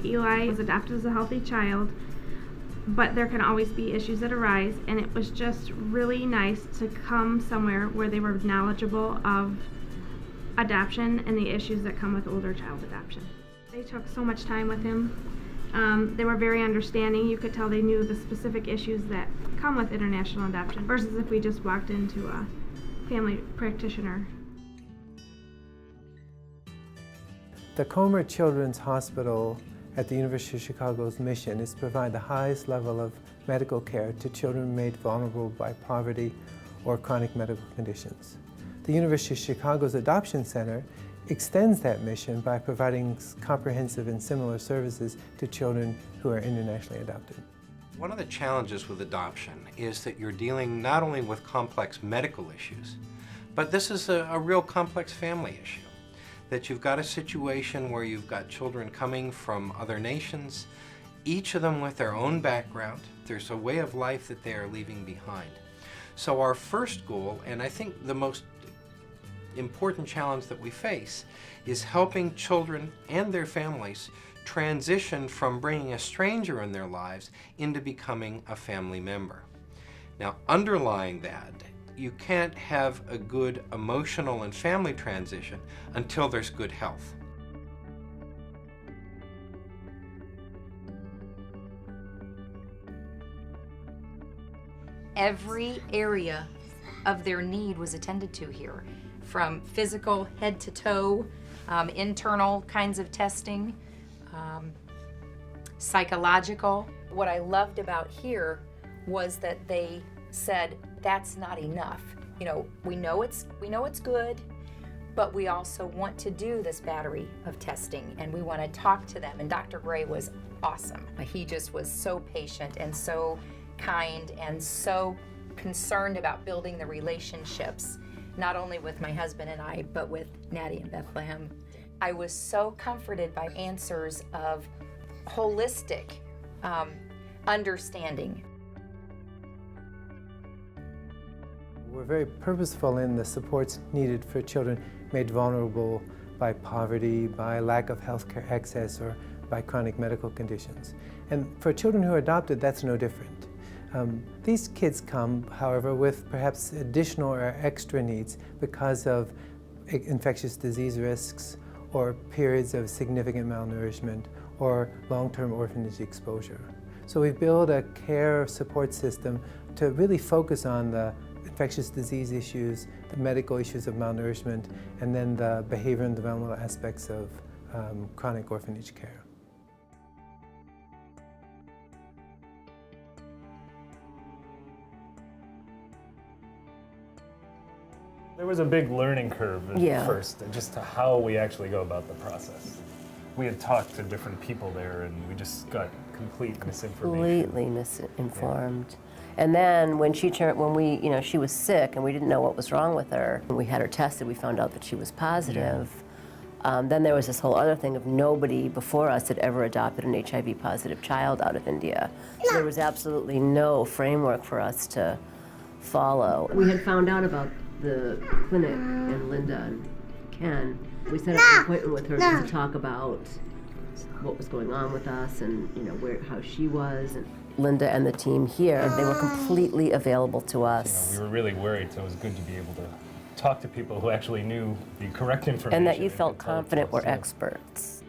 Eli was adopted as a healthy child, but there can always be issues that arise, and it was just really nice to come somewhere where they were knowledgeable of adoption and the issues that come with older child adoption. They took so much time with him. They were very understanding. You could tell they knew the specific issues that come with international adoption versus if we just walked into a family practitioner. The Comer Children's Hospital at the University of Chicago's mission is to provide the highest level of medical care to children made vulnerable by poverty or chronic medical conditions. The University of Chicago's Adoption Center extends that mission by providing comprehensive and similar services to children who are internationally adopted. One of the challenges with adoption is that you're dealing not only with complex medical issues, but this is a real complex family issue. That you've got a situation where you've got children coming from other nations, each of them with their own background. There's a way of life that they are leaving behind. So our first goal, and I think the most important challenge that we face, is helping children and their families transition from bringing a stranger in their lives into becoming a family member. Now, underlying that, you can't have a good emotional and family transition until there's good health. Every area of their need was attended to here, from physical head to toe, internal kinds of testing, psychological. What I loved about here was that they said, that's not enough. You know, we know it's good, but we also want to do this battery of testing, and we want to talk to them. And Dr. Gray was awesome. He just was so patient and so kind and so concerned about building the relationships, not only with my husband and I, but with Natty and Bethlehem. I was so comforted by answers of holistic understanding. We're very purposeful in the supports needed for children made vulnerable by poverty, by lack of healthcare access, or by chronic medical conditions. And for children who are adopted, that's no different. These kids come, however, with perhaps additional or extra needs because of infectious disease risks or periods of significant malnourishment or long-term orphanage exposure. So we build a care support system to really focus on the infectious disease issues, the medical issues of malnourishment, and then the behavior and developmental aspects of chronic orphanage care. There was a big learning curve at first, just to how we actually go about the process. We had talked to different people there, and we just got complete misinformation. Completely misinformed. Yeah. And then when she was sick and we didn't know what was wrong with her, when we had her tested, we found out that she was positive. Yeah. Then there was this whole other thing of nobody before us had ever adopted an HIV-positive child out of India. So there was absolutely no framework for us to follow. We had found out about the clinic and Linda and Ken. We set up an appointment with her to talk about what was going on with us and how she was. And Linda and the team here, they were completely available to us. We were really worried, so it was good to be able to talk to people who actually knew the correct information. And that you felt confident were experts.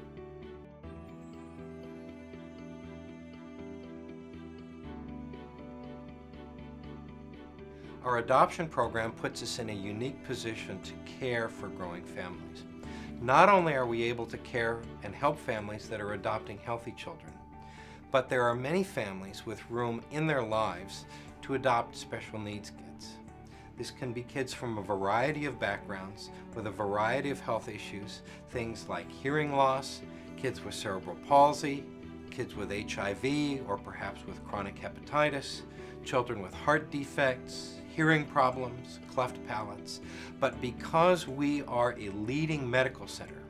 Our adoption program puts us in a unique position to care for growing families. Not only are we able to care and help families that are adopting healthy children, but there are many families with room in their lives to adopt special needs kids. This can be kids from a variety of backgrounds with a variety of health issues, things like hearing loss, kids with cerebral palsy, kids with HIV or perhaps with chronic hepatitis, children with heart defects, hearing problems, cleft palates. But because we are a leading medical center,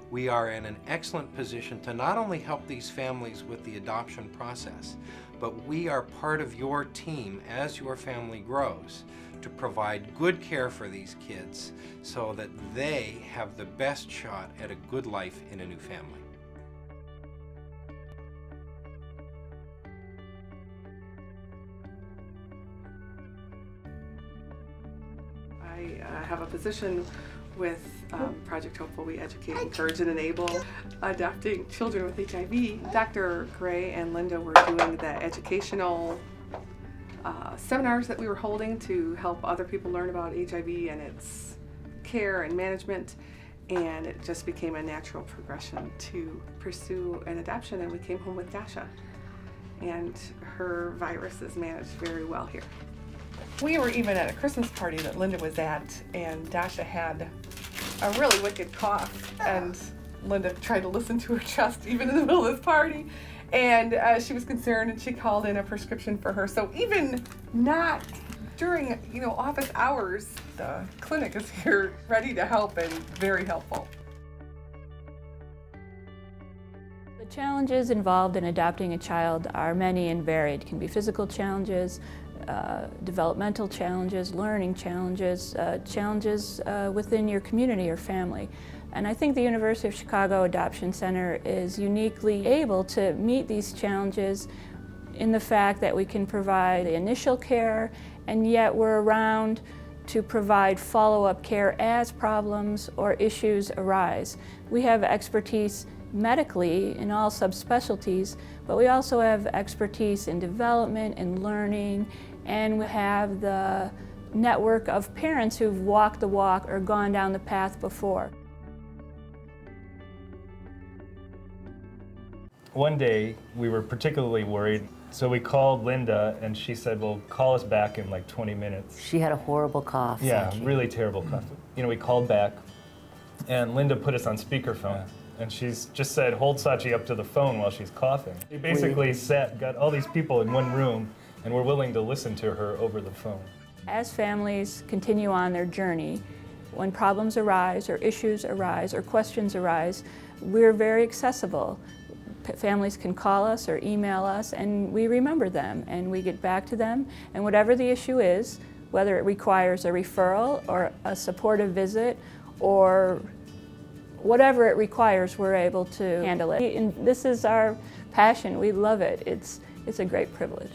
we are in an excellent position to not only help these families with the adoption process, but we are part of your team as your family grows to provide good care for these kids so that they have the best shot at a good life in a new family. have a position with Project Hopeful. We educate, encourage, and enable adopting children with HIV. Dr. Gray and Linda were doing the educational seminars that we were holding to help other people learn about HIV and its care and management, and it just became a natural progression to pursue an adoption, and we came home with Dasha, and her virus is managed very well here. We were even at a Christmas party that Linda was at, and Dasha had a really wicked cough, and Linda tried to listen to her chest even in the middle of this party, and she was concerned, and she called in a prescription for her. So even not during office hours, the clinic is here ready to help and very helpful. The challenges involved in adopting a child are many and varied. It can be physical challenges, developmental challenges, learning challenges, challenges within your community or family. And I think the University of Chicago Adoption Center is uniquely able to meet these challenges in the fact that we can provide the initial care, and yet we're around to provide follow-up care as problems or issues arise. We have expertise medically in all subspecialties, but we also have expertise in development and learning, and we have the network of parents who've walked the walk or gone down the path before. One day, we were particularly worried, so we called Linda, and she said, well, call us back in like 20 minutes. She had a horrible cough. Yeah, really terrible cough. We called back, and Linda put us on speakerphone, and she's just said, hold Sachi up to the phone while she's coughing. She basically got all these people in one room, and we're willing to listen to her over the phone. As families continue on their journey, when problems arise, or issues arise, or questions arise, we're very accessible. Families can call us or email us, and we remember them, and we get back to them, and whatever the issue is, whether it requires a referral or a supportive visit or whatever it requires, we're able to handle it. And this is our passion. We love it. It's a great privilege.